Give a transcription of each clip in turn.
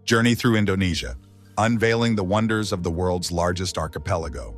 Journey through Indonesia, unveiling the wonders of the world's largest archipelago.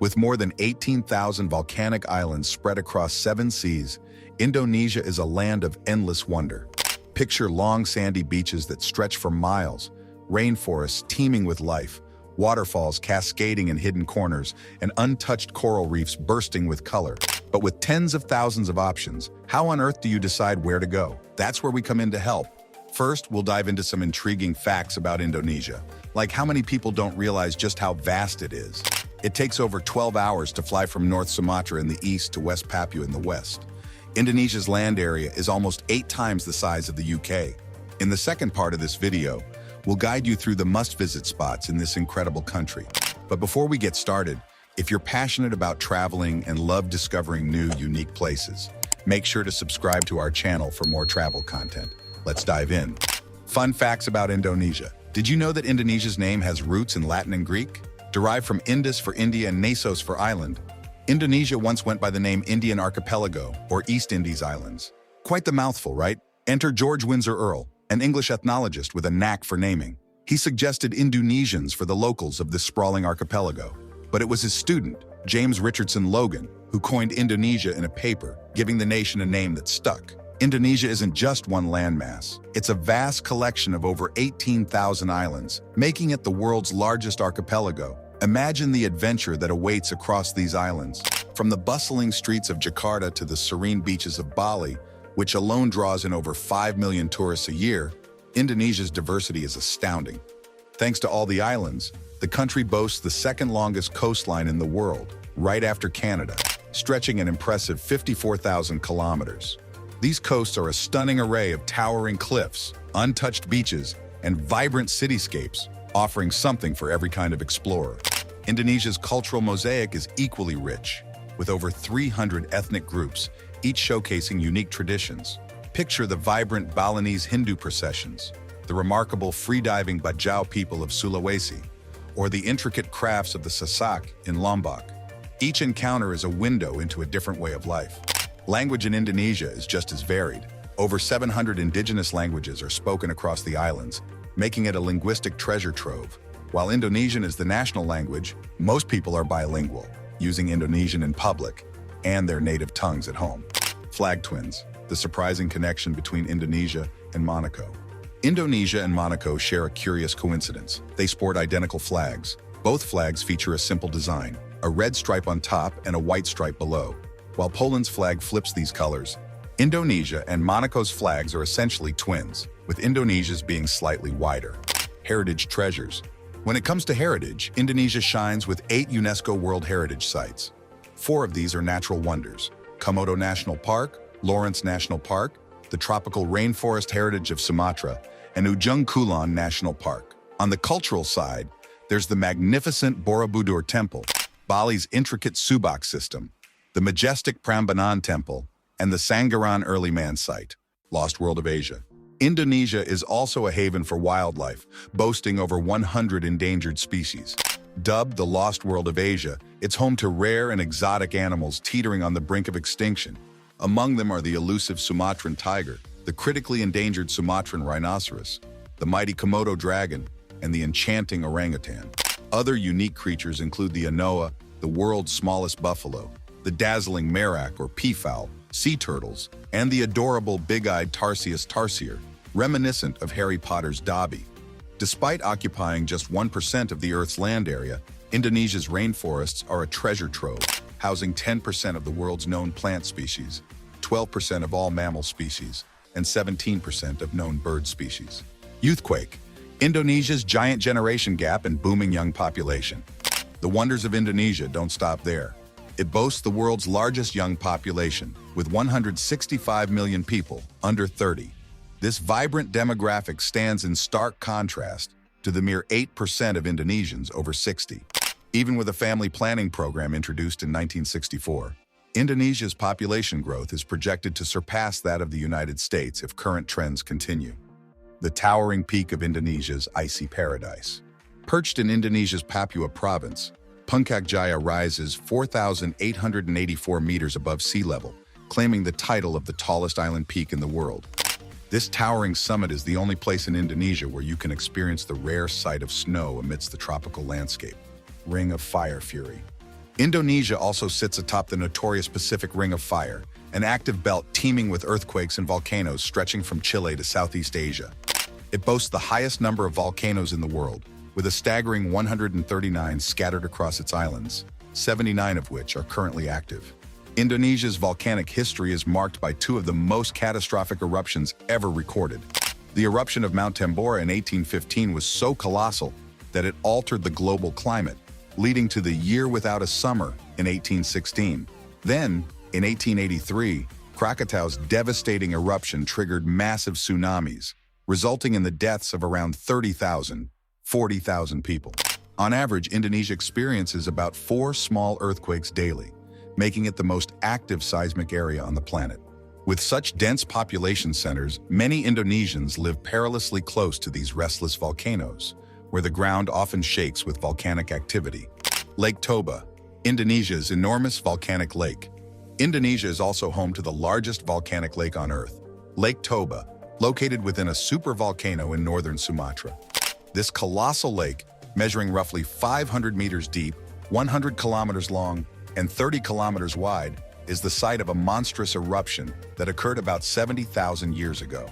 With more than 18,000 volcanic islands spread across 7 seas, Indonesia is a land of endless wonder. Picture long sandy beaches that stretch for miles, rainforests teeming with life, waterfalls cascading in hidden corners, and untouched coral reefs bursting with color. But with tens of thousands of options, how on earth do you decide where to go? That's where we come in to help. First, we'll dive into some intriguing facts about Indonesia, like how many people don't realize just how vast it is. It takes over 12 hours to fly from North Sumatra in the east to West Papua in the west. Indonesia's land area is almost 8 times the size of the UK. In the second part of this video, we'll guide you through the must-visit spots in this incredible country. But before we get started, if you're passionate about traveling and love discovering new, unique places, make sure to subscribe to our channel for more travel content. Let's dive in. Fun facts about Indonesia. Did you know that Indonesia's name has roots in Latin and Greek? Derived from Indus for India and Nasos for island, Indonesia once went by the name Indian Archipelago, or East Indies Islands. Quite the mouthful, right? Enter George Windsor Earle, an English ethnologist with a knack for naming. He suggested Indonesians for the locals of this sprawling archipelago. But it was his student, James Richardson Logan, who coined Indonesia in a paper, giving the nation a name that stuck. Indonesia isn't just one landmass. It's a vast collection of over 18,000 islands, making it the world's largest archipelago. Imagine the adventure that awaits across these islands. From the bustling streets of Jakarta to the serene beaches of Bali, which alone draws in over 5 million tourists a year, Indonesia's diversity is astounding. Thanks to all the islands, the country boasts the second longest coastline in the world, right after Canada, stretching an impressive 54,000 kilometers. These coasts are a stunning array of towering cliffs, untouched beaches, and vibrant cityscapes, offering something for every kind of explorer. Indonesia's cultural mosaic is equally rich, with over 300 ethnic groups, each showcasing unique traditions. Picture the vibrant Balinese Hindu processions, the remarkable freediving Bajau people of Sulawesi, or the intricate crafts of the Sasak in Lombok. Each encounter is a window into a different way of life. Language in Indonesia is just as varied. Over 700 indigenous languages are spoken across the islands, making it a linguistic treasure trove. While Indonesian is the national language, most people are bilingual, using Indonesian in public and their native tongues at home. Flag twins, the surprising connection between Indonesia and Monaco. Indonesia and Monaco share a curious coincidence. They sport identical flags. Both flags feature a simple design, a red stripe on top and a white stripe below. While Poland's flag flips these colors, Indonesia and Monaco's flags are essentially twins, with Indonesia's being slightly wider. Heritage treasures. When it comes to heritage, Indonesia shines with 8 UNESCO World Heritage Sites. 4 of these are natural wonders: Komodo National Park, Lawrence National Park, the tropical rainforest heritage of Sumatra, and Ujung Kulon National Park. On the cultural side, there's the magnificent Borobudur Temple, Bali's intricate Subak system, the majestic Prambanan Temple, and the Sanggaran Early Man Site, Lost World of Asia. Indonesia is also a haven for wildlife, boasting over 100 endangered species. Dubbed the Lost World of Asia, it's home to rare and exotic animals teetering on the brink of extinction. Among them are the elusive Sumatran tiger, the critically endangered Sumatran rhinoceros, the mighty Komodo dragon, and the enchanting orangutan. Other unique creatures include the anoa, the world's smallest buffalo, the dazzling merak or peafowl, sea turtles, and the adorable big-eyed Tarsius tarsier, reminiscent of Harry Potter's Dobby. Despite occupying just 1% of the Earth's land area, Indonesia's rainforests are a treasure trove, housing 10% of the world's known plant species, 12% of all mammal species, and 17% of known bird species. Youthquake, Indonesia's giant generation gap and booming young population. The wonders of Indonesia don't stop there. It boasts the world's largest young population, with 165 million people under 30. This vibrant demographic stands in stark contrast to the mere 8% of Indonesians over 60. Even with a family planning program introduced in 1964, Indonesia's population growth is projected to surpass that of the United States if current trends continue. The towering peak of Indonesia's icy paradise. Perched in Indonesia's Papua province, Puncak Jaya rises 4,884 meters above sea level, claiming the title of the tallest island peak in the world. This towering summit is the only place in Indonesia where you can experience the rare sight of snow amidst the tropical landscape. Ring of Fire Fury. Indonesia also sits atop the notorious Pacific Ring of Fire, an active belt teeming with earthquakes and volcanoes stretching from Chile to Southeast Asia. It boasts the highest number of volcanoes in the world, with a staggering 139 scattered across its islands, 79 of which are currently active. Indonesia's volcanic history is marked by two of the most catastrophic eruptions ever recorded. The eruption of Mount Tambora in 1815 was so colossal that it altered the global climate, leading to the year without a summer in 1816. Then, in 1883, Krakatau's devastating eruption triggered massive tsunamis, resulting in the deaths of around 40,000 people. On average, Indonesia experiences about 4 small earthquakes daily, making it the most active seismic area on the planet. With such dense population centers, many Indonesians live perilously close to these restless volcanoes, where the ground often shakes with volcanic activity. Lake Toba, Indonesia's enormous volcanic lake. Indonesia is also home to the largest volcanic lake on Earth, Lake Toba, located within a supervolcano in northern Sumatra. This colossal lake, measuring roughly 500 meters deep, 100 kilometers long, and 30 kilometers wide, is the site of a monstrous eruption that occurred about 70,000 years ago.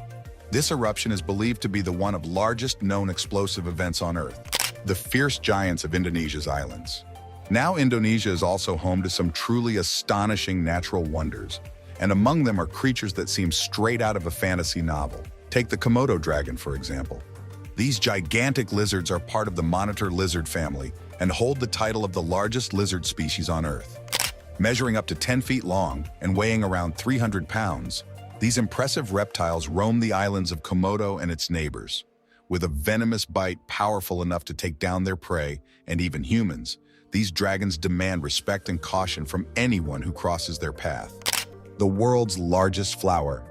This eruption is believed to be the one of largest known explosive events on Earth, the fierce giants of Indonesia's islands. Now Indonesia is also home to some truly astonishing natural wonders, and among them are creatures that seem straight out of a fantasy novel. Take the Komodo dragon, for example. These gigantic lizards are part of the monitor lizard family and hold the title of the largest lizard species on Earth. Measuring up to 10 feet long and weighing around 300 pounds, these impressive reptiles roam the islands of Komodo and its neighbors. With a venomous bite powerful enough to take down their prey and even humans, these dragons demand respect and caution from anyone who crosses their path. The world's largest flower.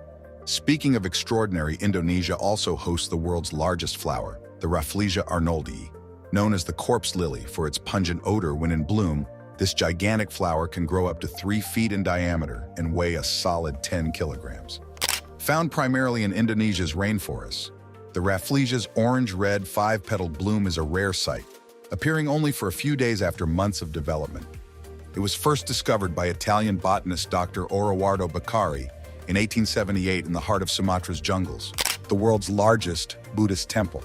Speaking of extraordinary, Indonesia also hosts the world's largest flower, the Rafflesia arnoldii. Known as the corpse lily for its pungent odor when in bloom, this gigantic flower can grow up to 3 feet in diameter and weigh a solid 10 kilograms. Found primarily in Indonesia's rainforests, the Rafflesia's orange-red 5-petaled bloom is a rare sight, appearing only for a few days after months of development. It was first discovered by Italian botanist Dr. Oroardo Beccari in 1878 in the heart of Sumatra's jungles, the world's largest Buddhist temple.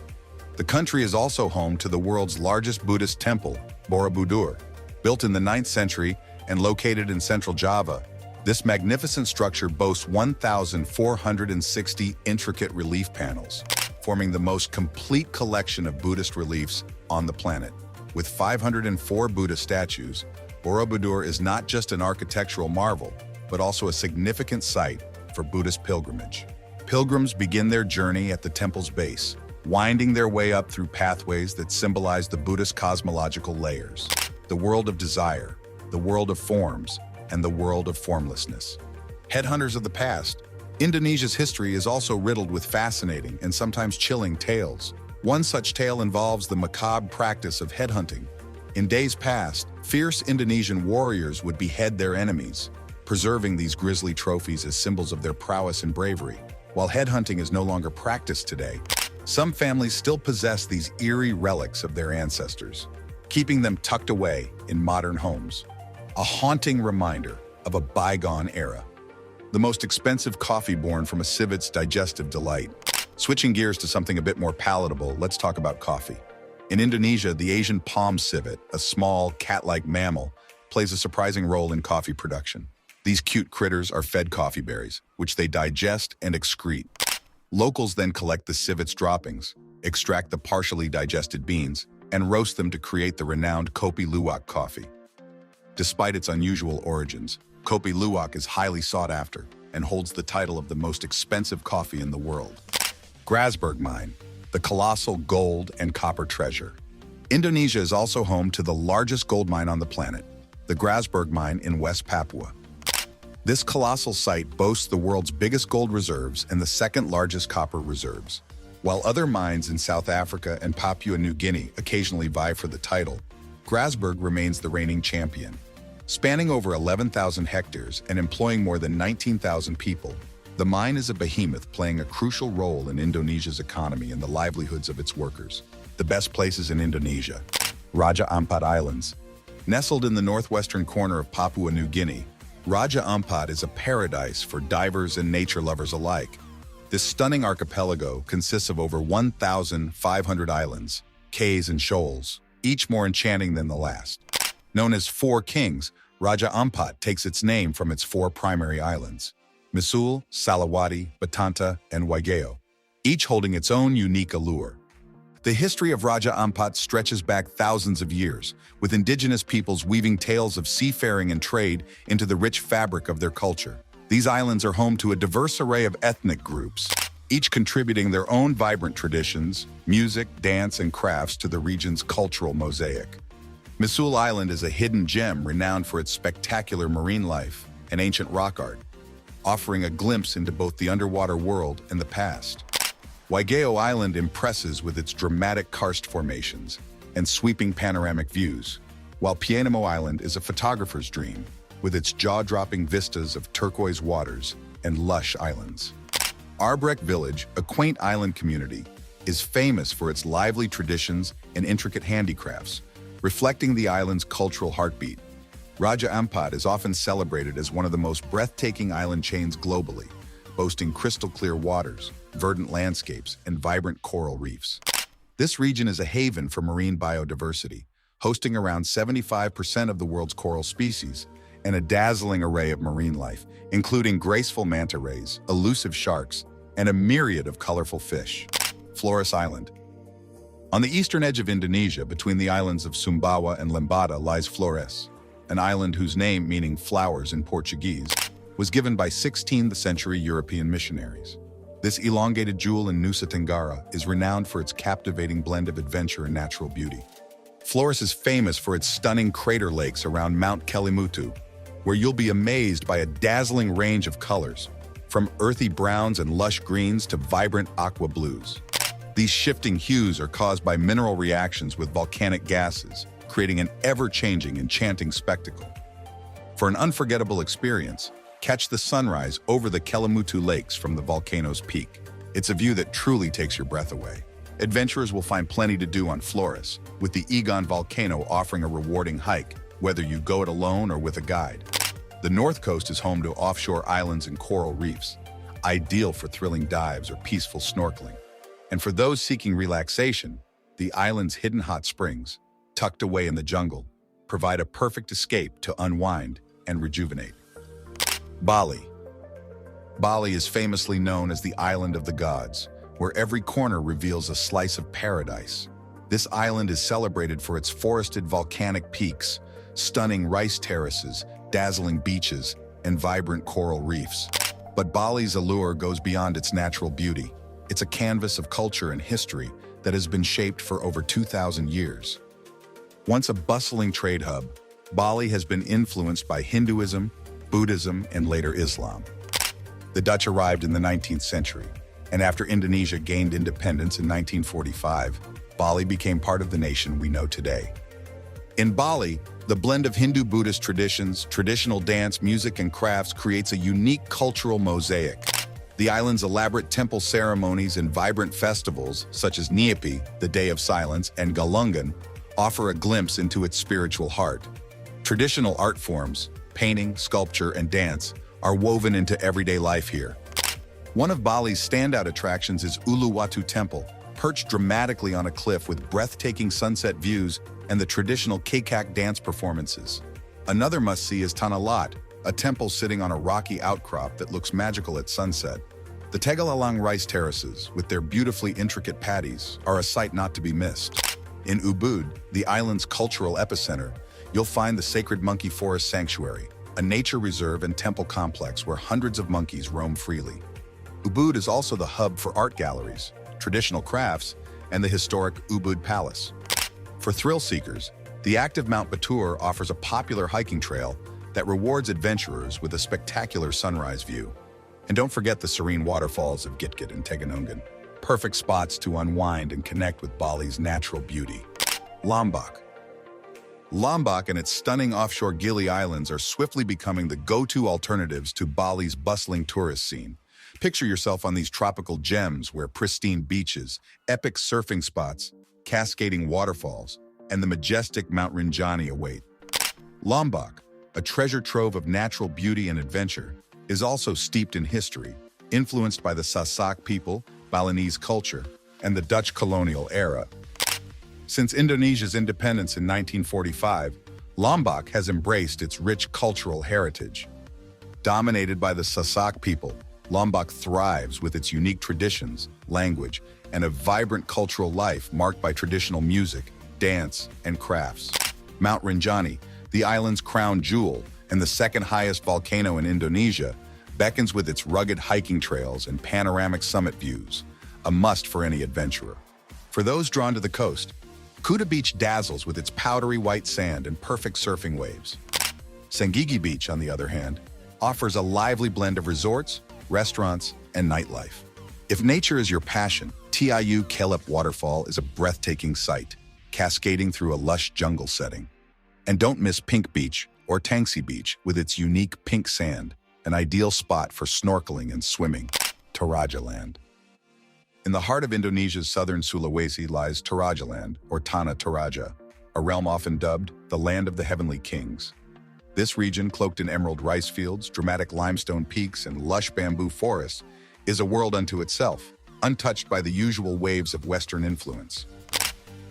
The country is also home to the world's largest Buddhist temple, Borobudur. Built in the 9th century and located in central Java, this magnificent structure boasts 1,460 intricate relief panels, forming the most complete collection of Buddhist reliefs on the planet. With 504 Buddha statues, Borobudur is not just an architectural marvel, but also a significant site for Buddhist pilgrimage. Pilgrims begin their journey at the temple's base, winding their way up through pathways that symbolize the Buddhist cosmological layers: the world of desire, the world of forms, and the world of formlessness. Headhunters of the past, Indonesia's history is also riddled with fascinating and sometimes chilling tales. One such tale involves the macabre practice of headhunting. In days past, fierce Indonesian warriors would behead their enemies, preserving these grisly trophies as symbols of their prowess and bravery. While headhunting is no longer practiced today, some families still possess these eerie relics of their ancestors, keeping them tucked away in modern homes. A haunting reminder of a bygone era. The most expensive coffee born from a civet's digestive delight. Switching gears to something a bit more palatable, let's talk about coffee. In Indonesia, the Asian palm civet, a small, cat-like mammal, plays a surprising role in coffee production. These cute critters are fed coffee berries, which they digest and excrete. Locals then collect the civet's droppings, extract the partially digested beans, and roast them to create the renowned Kopi Luwak coffee. Despite its unusual origins, Kopi Luwak is highly sought after and holds the title of the most expensive coffee in the world. Grasberg Mine, the colossal gold and copper treasure. Indonesia is also home to the largest gold mine on the planet, the Grasberg Mine in West Papua. This colossal site boasts the world's biggest gold reserves and the second largest copper reserves. While other mines in South Africa and Papua New Guinea occasionally vie for the title, Grasberg remains the reigning champion. Spanning over 11,000 hectares and employing more than 19,000 people, The mine is a behemoth playing a crucial role in Indonesia's economy and the livelihoods of its workers. The best places in Indonesia. Raja Ampat Islands. Nestled in the northwestern corner of Papua New Guinea, Raja Ampat is a paradise for divers and nature lovers alike. This stunning archipelago consists of over 1,500 islands, cays and shoals, each more enchanting than the last. Known as Four Kings, Raja Ampat takes its name from its four primary islands: Misul, Salawati, Batanta, and Waigeo, each holding its own unique allure. The history of Raja Ampat stretches back thousands of years, with indigenous peoples weaving tales of seafaring and trade into the rich fabric of their culture. These islands are home to a diverse array of ethnic groups, each contributing their own vibrant traditions, music, dance, and crafts to the region's cultural mosaic. Misul Island is a hidden gem renowned for its spectacular marine life and ancient rock art, offering a glimpse into both the underwater world and the past. Waigeo Island impresses with its dramatic karst formations and sweeping panoramic views, while Pianamo Island is a photographer's dream, with its jaw-dropping vistas of turquoise waters and lush islands. Arbrecht Village, a quaint island community, is famous for its lively traditions and intricate handicrafts, reflecting the island's cultural heartbeat. Raja Ampat is often celebrated as one of the most breathtaking island chains globally, boasting crystal-clear waters, verdant landscapes, and vibrant coral reefs. This region is a haven for marine biodiversity, hosting around 75% of the world's coral species and a dazzling array of marine life, including graceful manta rays, elusive sharks, and a myriad of colorful fish. Flores Island. On the eastern edge of Indonesia, between the islands of Sumbawa and Lembata, lies Flores, an island whose name, meaning flowers in Portuguese, was given by 16th century European missionaries. This elongated jewel in Nusa Tenggara is renowned for its captivating blend of adventure and natural beauty. Flores is famous for its stunning crater lakes around Mount Kelimutu, where you'll be amazed by a dazzling range of colors, from earthy browns and lush greens to vibrant aqua blues. These shifting hues are caused by mineral reactions with volcanic gases, creating an ever-changing, enchanting spectacle. For an unforgettable experience, catch the sunrise over the Kelimutu Lakes from the volcano's peak. It's a view that truly takes your breath away. Adventurers will find plenty to do on Flores, with the Egon volcano offering a rewarding hike, whether you go it alone or with a guide. The North Coast is home to offshore islands and coral reefs, ideal for thrilling dives or peaceful snorkeling. And for those seeking relaxation, the island's hidden hot springs, tucked away in the jungle, provide a perfect escape to unwind and rejuvenate. Bali. Bali is famously known as the Island of the Gods, where every corner reveals a slice of paradise. This island is celebrated for its forested volcanic peaks, stunning rice terraces, dazzling beaches, and vibrant coral reefs. But Bali's allure goes beyond its natural beauty. It's a canvas of culture and history that has been shaped for over 2,000 years. Once a bustling trade hub, Bali has been influenced by Hinduism, Buddhism, and later Islam. The Dutch arrived in the 19th century, and after Indonesia gained independence in 1945, Bali became part of the nation we know today. In Bali, the blend of Hindu-Buddhist traditions, traditional dance, music, and crafts creates a unique cultural mosaic. The island's elaborate temple ceremonies and vibrant festivals, such as Nyepi, the Day of Silence, and Galungan, offer a glimpse into its spiritual heart. Traditional art forms, painting, sculpture, and dance, are woven into everyday life here. One of Bali's standout attractions is Uluwatu Temple, perched dramatically on a cliff with breathtaking sunset views and the traditional kekak dance performances. Another must-see is Tanah Lot, a temple sitting on a rocky outcrop that looks magical at sunset. The Tegalalang rice terraces, with their beautifully intricate patties, are a sight not to be missed. In Ubud, the island's cultural epicenter, you'll find the Sacred Monkey Forest Sanctuary, a nature reserve and temple complex where hundreds of monkeys roam freely. Ubud is also the hub for art galleries, traditional crafts, and the historic Ubud Palace. For thrill seekers, the active Mount Batur offers a popular hiking trail that rewards adventurers with a spectacular sunrise view. And don't forget the serene waterfalls of Gitgit and Teganungan, perfect spots to unwind and connect with Bali's natural beauty. Lombok. Lombok and its stunning offshore Gili Islands are swiftly becoming the go-to alternatives to Bali's bustling tourist scene, Picture yourself on these tropical gems where pristine beaches, epic surfing spots, cascading waterfalls, and the majestic Mount Rinjani await. Lombok, a treasure trove of natural beauty and adventure, is also steeped in history, influenced by the Sasak people, Balinese culture, and the Dutch colonial era. Since Indonesia's independence in 1945, Lombok has embraced its rich cultural heritage. Dominated by the Sasak people, Lombok thrives with its unique traditions, language, and a vibrant cultural life marked by traditional music, dance, and crafts. Mount Rinjani, the island's crown jewel and the second highest volcano in Indonesia, beckons with its rugged hiking trails and panoramic summit views, a must for any adventurer. For those drawn to the coast, Kuta Beach dazzles with its powdery white sand and perfect surfing waves. Senggigi Beach, on the other hand, offers a lively blend of resorts, restaurants, and nightlife. If nature is your passion, Tiu Kelep Waterfall is a breathtaking sight, cascading through a lush jungle setting. And don't miss Pink Beach, or Tangsi Beach, with its unique pink sand, an ideal spot for snorkeling and swimming. Toraja. In the heart of Indonesia's southern Sulawesi lies Toraja, or Tanah Toraja, a realm often dubbed the Land of the Heavenly Kings. This region, cloaked in emerald rice fields, dramatic limestone peaks, and lush bamboo forests, is a world unto itself, untouched by the usual waves of Western influence.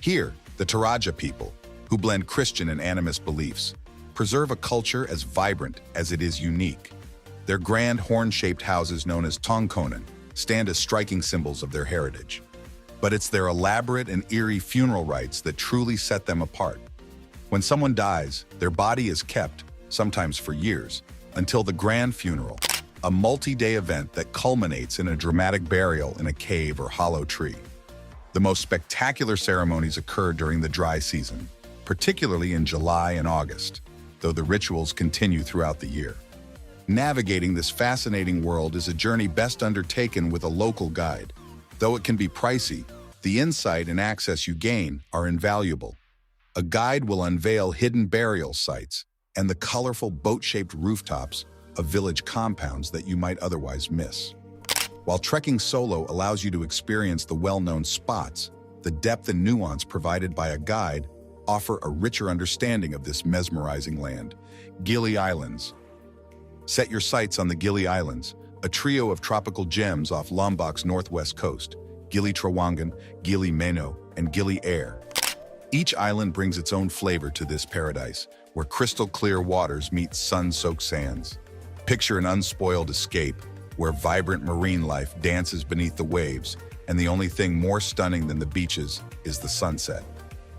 Here, the Toraja people, who blend Christian and animist beliefs, preserve a culture as vibrant as it is unique. Their grand horn-shaped houses known as tongkonan stand as striking symbols of their heritage. But it's their elaborate and eerie funeral rites that truly set them apart. When someone dies, their body is kept, sometimes for years, until the grand funeral, a multi-day event that culminates in a dramatic burial in a cave or hollow tree. The most spectacular ceremonies occur during the dry season, particularly in July and August, though the rituals continue throughout the year. Navigating this fascinating world is a journey best undertaken with a local guide. Though it can be pricey, the insight and access you gain are invaluable. A guide will unveil hidden burial sites and the colorful boat-shaped rooftops of village compounds that you might otherwise miss. While trekking solo allows you to experience the well-known spots, the depth and nuance provided by a guide offer a richer understanding of this mesmerizing land. Gili Islands. Set your sights on the Gili Islands, a trio of tropical gems off Lombok's northwest coast, Gili Trawangan, Gili Meno, and Gili Air. Each island brings its own flavor to this paradise, where crystal-clear waters meet sun-soaked sands. Picture an unspoiled escape, where vibrant marine life dances beneath the waves, and the only thing more stunning than the beaches is the sunset.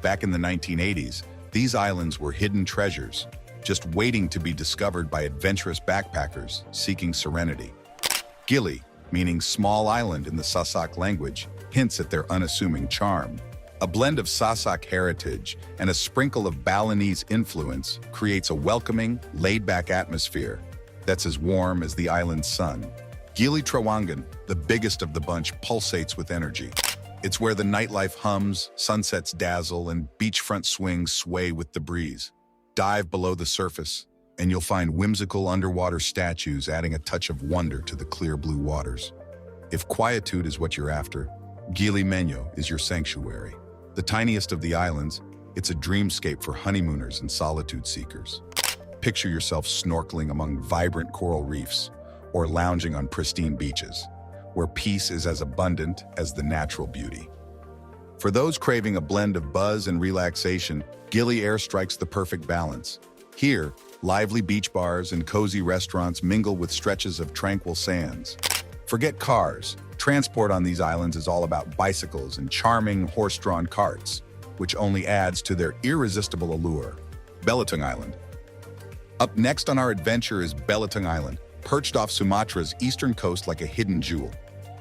Back in the 1980s, these islands were hidden treasures, just waiting to be discovered by adventurous backpackers seeking serenity. Gili, meaning small island in the Sasak language, hints at their unassuming charm. A blend of Sasak heritage and a sprinkle of Balinese influence creates a welcoming, laid-back atmosphere that's as warm as the island's sun. Gili Trawangan, the biggest of the bunch, pulsates with energy. It's where the nightlife hums, sunsets dazzle, and beachfront swings sway with the breeze. Dive below the surface, and you'll find whimsical underwater statues adding a touch of wonder to the clear blue waters. If quietude is what you're after, Gili Meno is your sanctuary. The tiniest of the islands, it's a dreamscape for honeymooners and solitude seekers. Picture yourself snorkeling among vibrant coral reefs or lounging on pristine beaches, where peace is as abundant as the natural beauty. For those craving a blend of buzz and relaxation, Gili Air strikes the perfect balance. Here, lively beach bars and cozy restaurants mingle with stretches of tranquil sands. Forget cars. Transport on these islands is all about bicycles and charming horse-drawn carts, which only adds to their irresistible allure. Belitung Island. Up next on our adventure is Belitung Island, perched off Sumatra's eastern coast like a hidden jewel.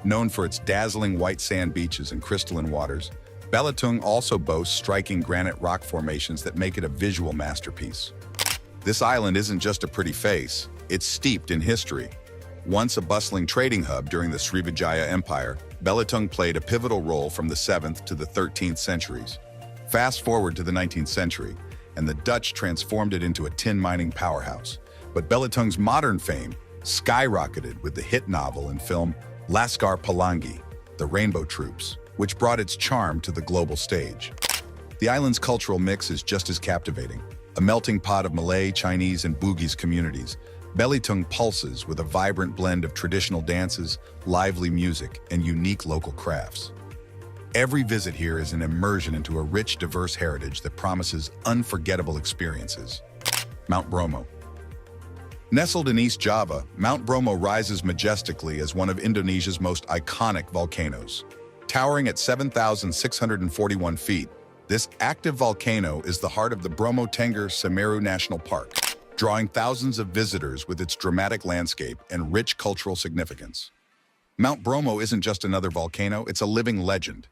Known for its dazzling white sand beaches and crystalline waters, Belitung also boasts striking granite rock formations that make it a visual masterpiece. This island isn't just a pretty face, it's steeped in history. Once a bustling trading hub during the Srivijaya Empire, Belitung played a pivotal role from the 7th to the 13th centuries. Fast forward to the 19th century, and the Dutch transformed it into a tin mining powerhouse. But Belitung's modern fame skyrocketed with the hit novel and film Laskar Pelangi, The Rainbow Troops, which brought its charm to the global stage. The island's cultural mix is just as captivating. A melting pot of Malay, Chinese, and Bugis communities, Belitung pulses with a vibrant blend of traditional dances, lively music, and unique local crafts. Every visit here is an immersion into a rich, diverse heritage that promises unforgettable experiences. Mount Bromo. Nestled in East Java, Mount Bromo rises majestically as one of Indonesia's most iconic volcanoes. Towering at 7,641 feet, this active volcano is the heart of the Bromo Tengger Semeru National Park, drawing thousands of visitors with its dramatic landscape and rich cultural significance. Mount Bromo isn't just another volcano, it's a living legend.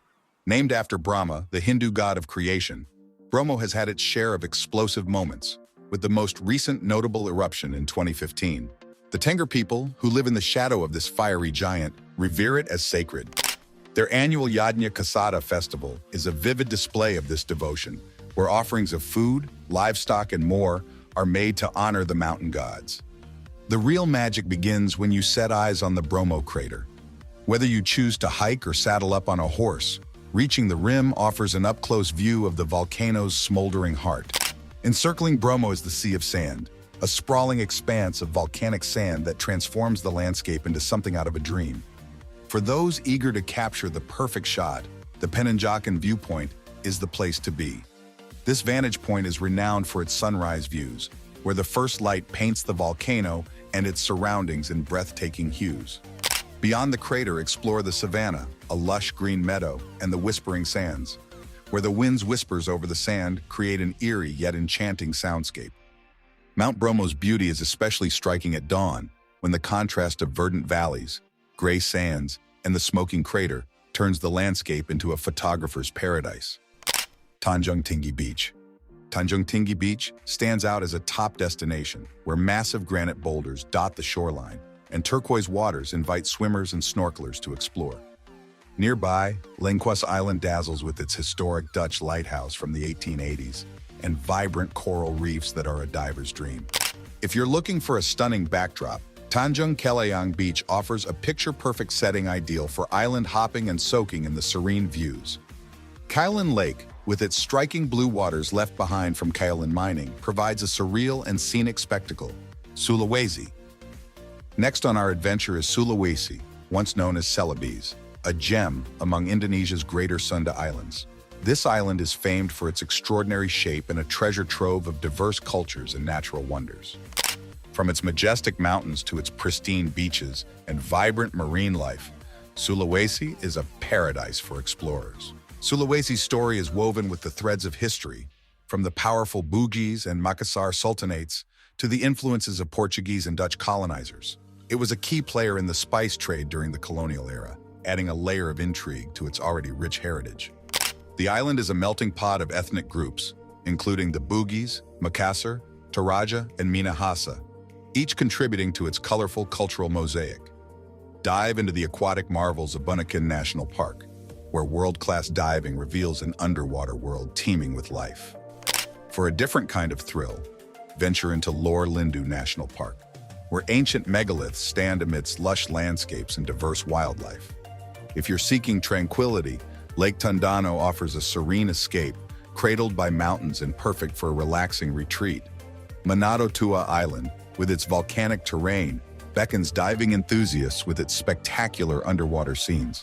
Named after Brahma, the Hindu god of creation, Bromo has had its share of explosive moments, with the most recent notable eruption in 2015. The Tengger people, who live in the shadow of this fiery giant, revere it as sacred. Their annual Yadnya Kasada festival is a vivid display of this devotion, where offerings of food, livestock, and more are made to honor the mountain gods. The real magic begins when you set eyes on the Bromo crater. Whether you choose to hike or saddle up on a horse, reaching the rim offers an up-close view of the volcano's smoldering heart. Encircling Bromo is the Sea of Sand, a sprawling expanse of volcanic sand that transforms the landscape into something out of a dream. For those eager to capture the perfect shot, the Penanjakan viewpoint is the place to be. This vantage point is renowned for its sunrise views, where the first light paints the volcano and its surroundings in breathtaking hues. Beyond the crater, explore the savanna, a lush green meadow, and the Whispering Sands, where the wind's whispers over the sand create an eerie yet enchanting soundscape. Mount Bromo's beauty is especially striking at dawn, when the contrast of verdant valleys, gray sands, and the smoking crater turns the landscape into a photographer's paradise. Tanjung Tinggi Beach. Tanjung Tinggi Beach stands out as a top destination where massive granite boulders dot the shoreline and turquoise waters invite swimmers and snorkelers to explore. Nearby, Lengquas Island dazzles with its historic Dutch lighthouse from the 1880s and vibrant coral reefs that are a diver's dream. If you're looking for a stunning backdrop, Tanjung Kelayang Beach offers a picture-perfect setting ideal for island hopping and soaking in the serene views. Kailan Lake, with its striking blue waters left behind from kaolin mining, provides a surreal and scenic spectacle. Sulawesi. Next on our adventure is Sulawesi, once known as Celebes, a gem among Indonesia's Greater Sunda Islands. This island is famed for its extraordinary shape and a treasure trove of diverse cultures and natural wonders. From its majestic mountains to its pristine beaches and vibrant marine life, Sulawesi is a paradise for explorers. Sulawesi's story is woven with the threads of history, from the powerful Bugis and Makassar sultanates to the influences of Portuguese and Dutch colonizers. It was a key player in the spice trade during the colonial era, adding a layer of intrigue to its already rich heritage. The island is a melting pot of ethnic groups, including the Bugis, Makassar, Toraja, and Minahasa, each contributing to its colorful cultural mosaic. Dive into the aquatic marvels of Bunaken National Park, where world-class diving reveals an underwater world teeming with life. For a different kind of thrill, venture into Lor Lindu National Park, where ancient megaliths stand amidst lush landscapes and diverse wildlife. If you're seeking tranquility, Lake Tondano offers a serene escape, cradled by mountains and perfect for a relaxing retreat. Manado Tua Island, with its volcanic terrain, beckons diving enthusiasts with its spectacular underwater scenes.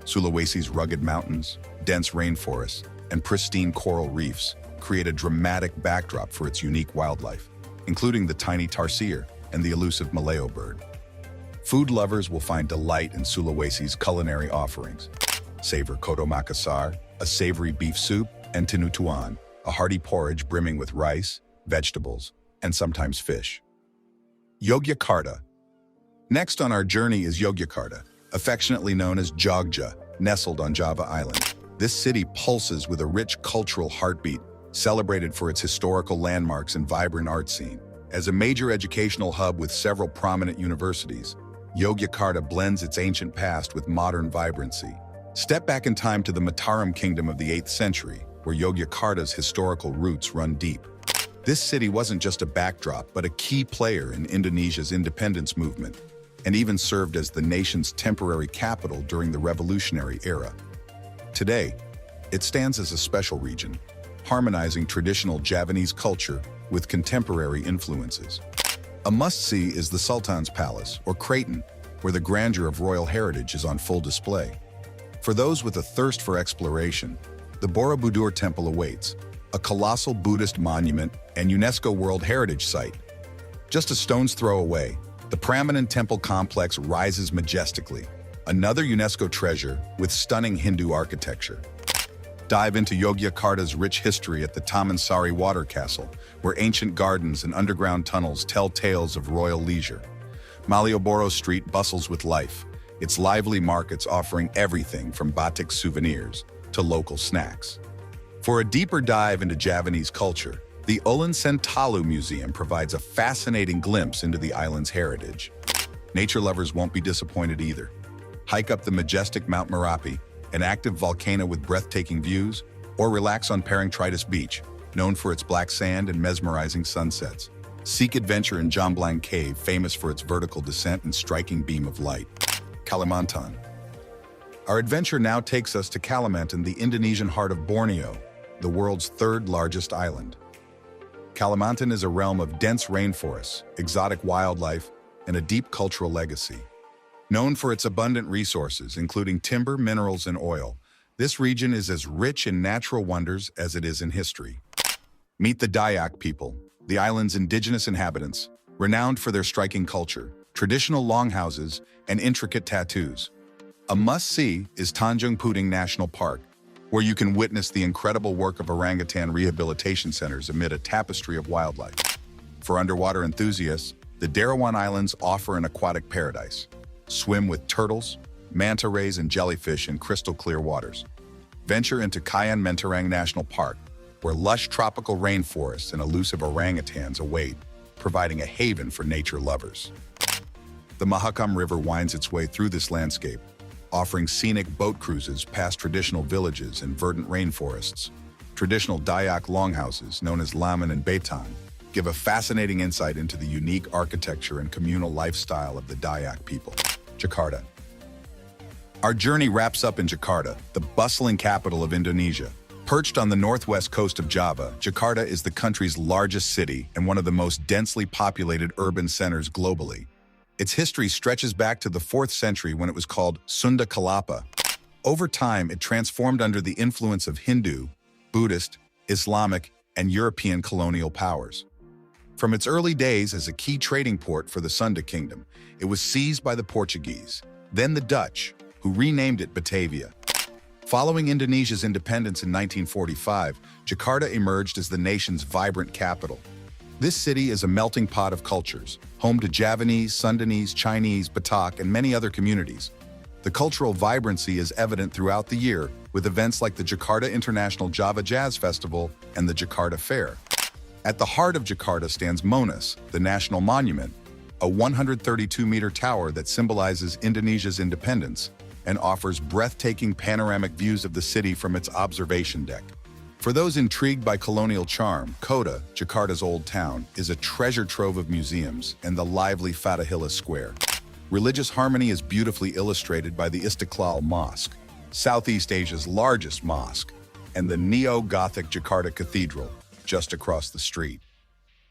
Sulawesi's rugged mountains, dense rainforests, and pristine coral reefs create a dramatic backdrop for its unique wildlife, including the tiny tarsier and the elusive Malayo bird. Food lovers will find delight in Sulawesi's culinary offerings. Savor Kodo Makassar, a savory beef soup, and tinutuan, a hearty porridge brimming with rice, vegetables, and sometimes fish. Yogyakarta. Next on our journey is Yogyakarta, affectionately known as Jogja, nestled on Java Island. This city pulses with a rich cultural heartbeat, celebrated for its historical landmarks and vibrant art scene. As a major educational hub with several prominent universities, Yogyakarta blends its ancient past with modern vibrancy. Step back in time to the Mataram Kingdom of the 8th century, where Yogyakarta's historical roots run deep. This city wasn't just a backdrop, but a key player in Indonesia's independence movement, and even served as the nation's temporary capital during the revolutionary era. Today, it stands as a special region, harmonizing traditional Javanese culture with contemporary influences. A must-see is the Sultan's Palace, or Kraton, where the grandeur of royal heritage is on full display. For those with a thirst for exploration, the Borobudur Temple awaits, a colossal Buddhist monument and UNESCO World Heritage Site. Just a stone's throw away, the Prambanan Temple complex rises majestically, another UNESCO treasure with stunning Hindu architecture. Dive into Yogyakarta's rich history at the Taman Sari Water Castle, where ancient gardens and underground tunnels tell tales of royal leisure. Malioboro Street bustles with life, its lively markets offering everything from batik souvenirs to local snacks. For a deeper dive into Javanese culture, the Ulen Sentalu Museum provides a fascinating glimpse into the island's heritage. Nature lovers won't be disappointed either. Hike up the majestic Mount Merapi, an active volcano with breathtaking views, or relax on Parangtritis Beach, known for its black sand and mesmerizing sunsets. Seek adventure in Jomblang Cave, famous for its vertical descent and striking beam of light. Kalimantan. Our adventure now takes us to Kalimantan, the Indonesian heart of Borneo, the world's third largest island. Kalimantan is a realm of dense rainforests, exotic wildlife, and a deep cultural legacy. Known for its abundant resources, including timber, minerals, and oil, this region is as rich in natural wonders as it is in history. Meet the Dayak people, the island's indigenous inhabitants, renowned for their striking culture, traditional longhouses, and intricate tattoos. A must-see is Tanjung Puting National Park, where you can witness the incredible work of orangutan rehabilitation centers amid a tapestry of wildlife. For underwater enthusiasts, the Derawan Islands offer an aquatic paradise. Swim with turtles, manta rays, and jellyfish in crystal-clear waters. Venture into Kayan Mentarang National Park, where lush tropical rainforests and elusive orangutans await, providing a haven for nature lovers. The Mahakam River winds its way through this landscape, offering scenic boat cruises past traditional villages and verdant rainforests. Traditional Dayak longhouses, known as Laman and Betang, give a fascinating insight into the unique architecture and communal lifestyle of the Dayak people. Jakarta. Our journey wraps up in Jakarta, the bustling capital of Indonesia. Perched on the northwest coast of Java, Jakarta is the country's largest city and one of the most densely populated urban centers globally. Its history stretches back to the 4th century when it was called Sunda Kelapa. Over time, it transformed under the influence of Hindu, Buddhist, Islamic, and European colonial powers. From its early days as a key trading port for the Sunda Kingdom, it was seized by the Portuguese, then the Dutch, who renamed it Batavia. Following Indonesia's independence in 1945, Jakarta emerged as the nation's vibrant capital. This city is a melting pot of cultures, home to Javanese, Sundanese, Chinese, Batak, and many other communities. The cultural vibrancy is evident throughout the year, with events like the Jakarta International Java Jazz Festival and the Jakarta Fair. At the heart of Jakarta stands Monas, the national monument, a 132-meter tower that symbolizes Indonesia's independence and offers breathtaking panoramic views of the city from its observation deck. For those intrigued by colonial charm, Kota, Jakarta's old town, is a treasure trove of museums and the lively Fatahillah Square. Religious harmony is beautifully illustrated by the Istiqlal Mosque, Southeast Asia's largest mosque, and the neo-Gothic Jakarta Cathedral, just across the street.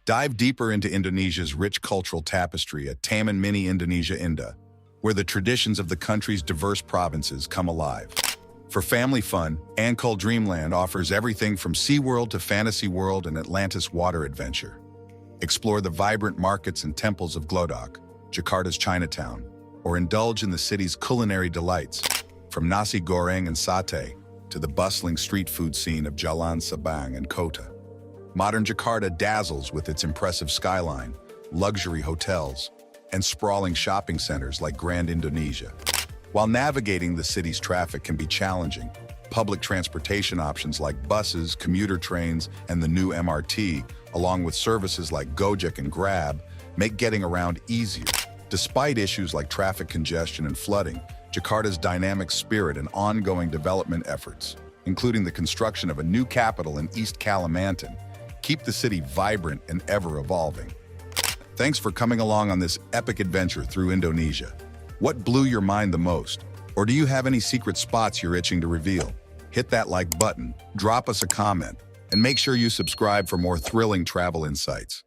Dive deeper into Indonesia's rich cultural tapestry at Taman Mini Indonesia Indah, where the traditions of the country's diverse provinces come alive. For family fun, Ancol Dreamland offers everything from SeaWorld to Fantasy World and Atlantis water adventure. Explore the vibrant markets and temples of Glodok, Jakarta's Chinatown, or indulge in the city's culinary delights, from nasi goreng and satay to the bustling street food scene of Jalan Sabang and Kota. Modern Jakarta dazzles with its impressive skyline, luxury hotels, and sprawling shopping centers like Grand Indonesia. While navigating the city's traffic can be challenging, public transportation options like buses, commuter trains, and the new MRT, along with services like Gojek and Grab, make getting around easier. Despite issues like traffic congestion and flooding, Jakarta's dynamic spirit and ongoing development efforts, including the construction of a new capital in East Kalimantan, keep the city vibrant and ever-evolving. Thanks for coming along on this epic adventure through Indonesia. What blew your mind the most? Or do you have any secret spots you're itching to reveal? Hit that like button, drop us a comment, and make sure you subscribe for more thrilling travel insights.